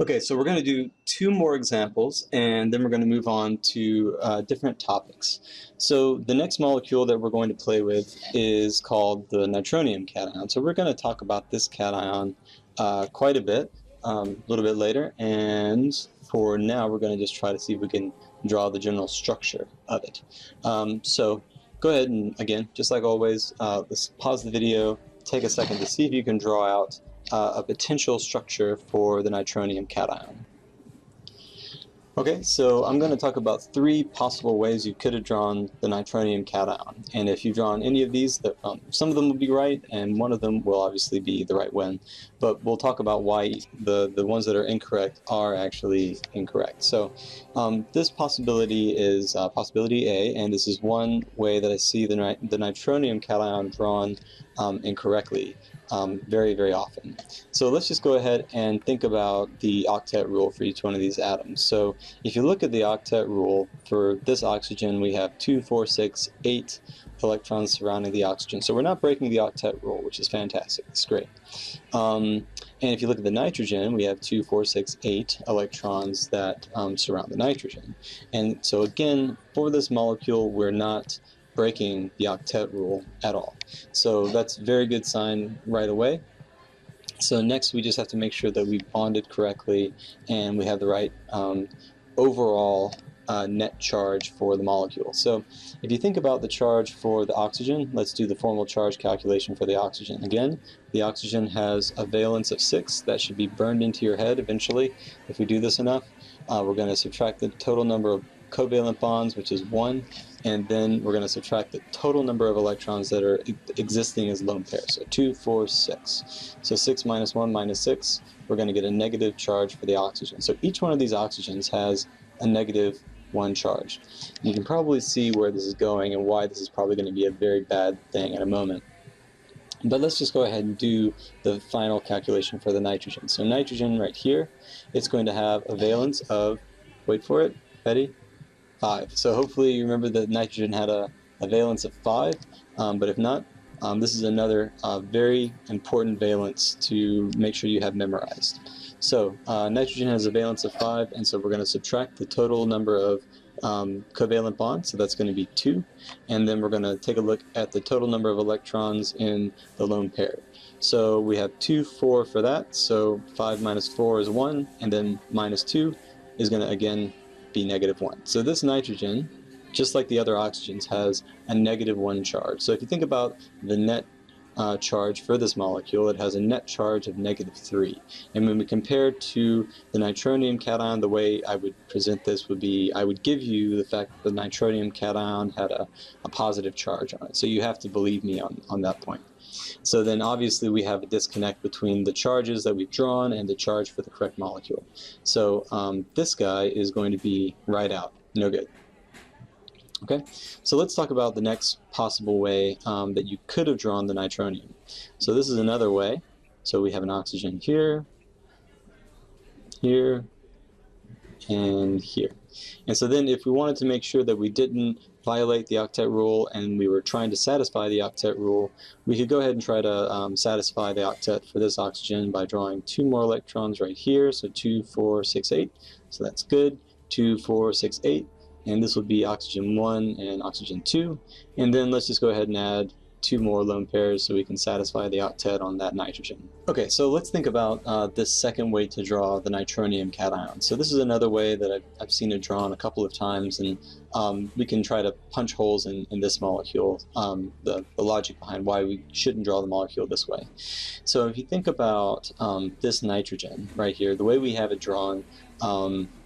Okay, so we're going to do two more examples, and then we're going to move on to different topics. So the next molecule that we're going to play with is called the nitronium cation. So we're going to talk about this cation quite a bit, a little bit later, and for now we're going to just try to see if we can draw the general structure of it. So go ahead and, again, just like always, let's pause the video, take a second to see if you can draw out a potential structure for the nitronium cation. Okay, so I'm going to talk about three possible ways you could have drawn the nitronium cation. And if you've drawn any of these, some of them will be right, and one of them will obviously be the right one. But we'll talk about why the ones that are incorrect are actually incorrect. So this possibility is possibility A, and this is one way that I see the nitronium cation drawn incorrectly. Very, very often. So let's just go ahead and think about the octet rule for each one of these atoms. So if you look at the octet rule, for this oxygen we have 2, 4, 6, 8 electrons surrounding the oxygen. So we're not breaking the octet rule, which is fantastic. It's great. And if you look at the nitrogen, we have 2, 4, 6, 8 electrons that surround the nitrogen. And so again, for this molecule, we're not breaking the octet rule at all. So that's a very good sign right away. So next we just have to make sure that we bonded correctly and we have the right overall net charge for the molecule. So if you think about the charge for the oxygen, let's do the formal charge calculation for the oxygen. Again, the oxygen has a valence of 6. That should be burned into your head eventually if we do this enough. We're going to subtract the total number of covalent bonds, which is 1, and then we're going to subtract the total number of electrons that are existing as lone pairs. So 2, 4, 6. So 6 minus 1 minus 6, we're going to get a negative charge for the oxygen. So each one of these oxygens has a negative 1 charge. You can probably see where this is going and why this is probably going to be a very bad thing in a moment. But let's just go ahead and do the final calculation for the nitrogen. So nitrogen right here, it's going to have a valence of, wait for it, ready? 5. So hopefully you remember that nitrogen had a valence of 5, but if not, this is another very important valence to make sure you have memorized. So nitrogen has a valence of 5, and so we're going to subtract the total number of covalent bonds, so that's going to be 2, and then we're going to take a look at the total number of electrons in the lone pair. So we have 2, 4 for that, so 5 minus 4 is 1, and then minus 2 is going to again be negative 1. So this nitrogen, just like the other oxygens, has a negative 1 charge. So if you think about the net charge for this molecule, it has a net charge of negative 3. And when we compare to the nitronium cation, the way I would present this would be, I would give you the fact that the nitronium cation had a positive charge on it. So you have to believe me on that point. So then obviously we have a disconnect between the charges that we've drawn and the charge for the correct molecule. So this guy is going to be right out, no good. Okay, so let's talk about the next possible way that you could have drawn the nitronium. So this is another way. So we have an oxygen here, here, and here. And so then if we wanted to make sure that we didn't violate the octet rule and we were trying to satisfy the octet rule, we could go ahead and try to satisfy the octet for this oxygen by drawing 2 more electrons right here. So 2, 4, 6, 8. So that's good. 2, 4, 6, 8. And this will be oxygen 1 and oxygen 2. And then let's just go ahead and add 2 more lone pairs so we can satisfy the octet on that nitrogen. Okay, so let's think about this second way to draw the nitronium cation. So this is another way that I've seen it drawn a couple of times, and we can try to punch holes in this molecule, the logic behind why we shouldn't draw the molecule this way. So if you think about this nitrogen right here, the way we have it drawn,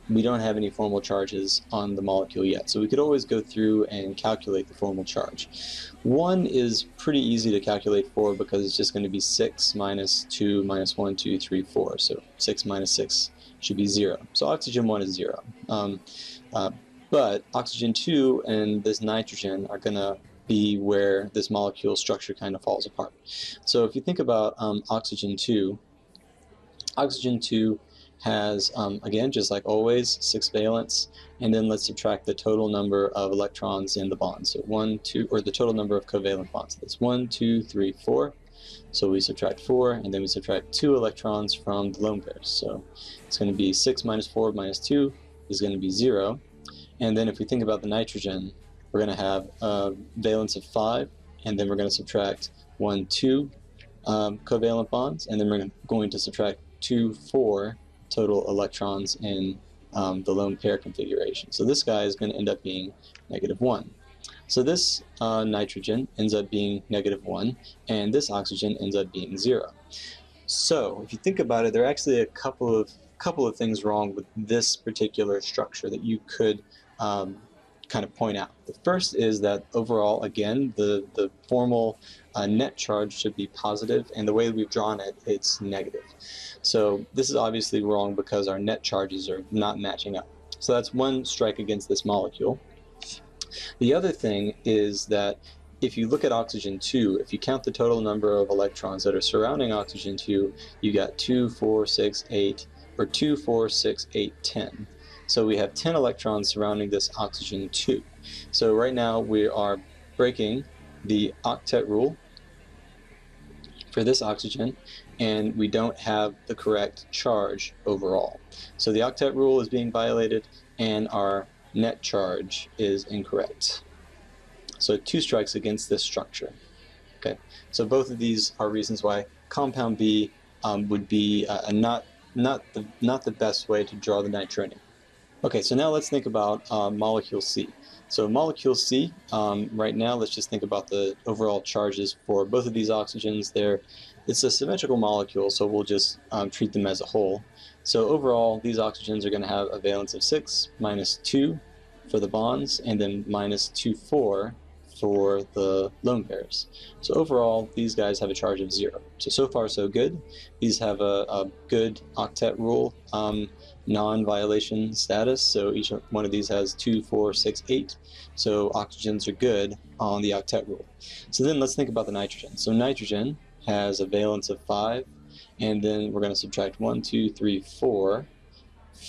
we don't have any formal charges on the molecule yet. So we could always go through and calculate the formal charge. 1 is pretty easy to calculate for because it's just going to be 6 minus 2 minus 1, 2, 3, 4. So 6 minus 6 should be 0. So oxygen 1 is 0. But oxygen 2 and this nitrogen are going to be where this molecule structure kind of falls apart. So if you think about oxygen 2 has, again, just like always, 6 valence, and then let's subtract the total number of electrons in the bond. So 1, 2, or the total number of covalent bonds. That's 1, 2, 3, 4. So we subtract 4, and then we subtract 2 electrons from the lone pairs. So it's going to be 6 minus 4 minus 2 is going to be 0. And then if we think about the nitrogen, we're going to have a valence of 5, and then we're going to subtract 1, 2 covalent bonds, and then we're going to subtract 2, 4 total electrons in the lone pair configuration. So this guy is going to end up being -1. So this nitrogen ends up being -1, and this oxygen ends up being 0. So if you think about it, there are actually a couple of things wrong with this particular structure that you could kind of point out. The first is that overall, again, the formal net charge should be positive, and the way we've drawn it, it's negative. So this is obviously wrong because our net charges are not matching up. So that's one strike against this molecule. The other thing is that if you look at oxygen 2, if you count the total number of electrons that are surrounding oxygen 2, you got 2, 4, 6, 8, or 2, 4, 6, 8, 10. So we have 10 electrons surrounding this oxygen 2. So right now we are breaking the octet rule for this oxygen, and we don't have the correct charge overall. So the octet rule is being violated, and our net charge is incorrect. So 2 strikes against this structure. Okay, so both of these are reasons why compound B would be not the best way to draw the nitronium. Okay, so now let's think about molecule C. So molecule C, right now, let's just think about the overall charges for both of these oxygens. It's a symmetrical molecule, so we'll just treat them as a whole. So overall, these oxygens are going to have a valence of 6, minus 2 for the bonds, and then minus 2, 4 for the lone pairs. So overall, these guys have a charge of 0. So far so good. These have a good octet rule non-violation status, so each one of these has 2, 4, 6, 8. So oxygens are good on the octet rule. So then let's think about the nitrogen. So nitrogen has a valence of 5, and then we're going to subtract 1, 2, 3, 4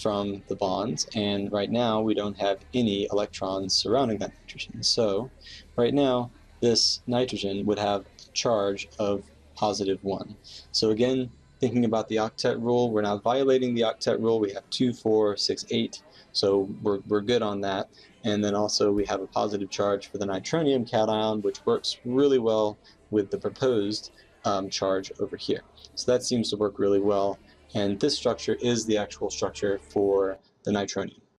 from the bonds, and right now we don't have any electrons surrounding that nitrogen. So right now this nitrogen would have a charge of +1. So again, thinking about the octet rule, we're not violating the octet rule. We have 2, 4, 6, 8, so we're good on that. And then also we have a positive charge for the nitronium cation, which works really well with the proposed charge over here. So that seems to work really well, and this structure is the actual structure for the nitronium.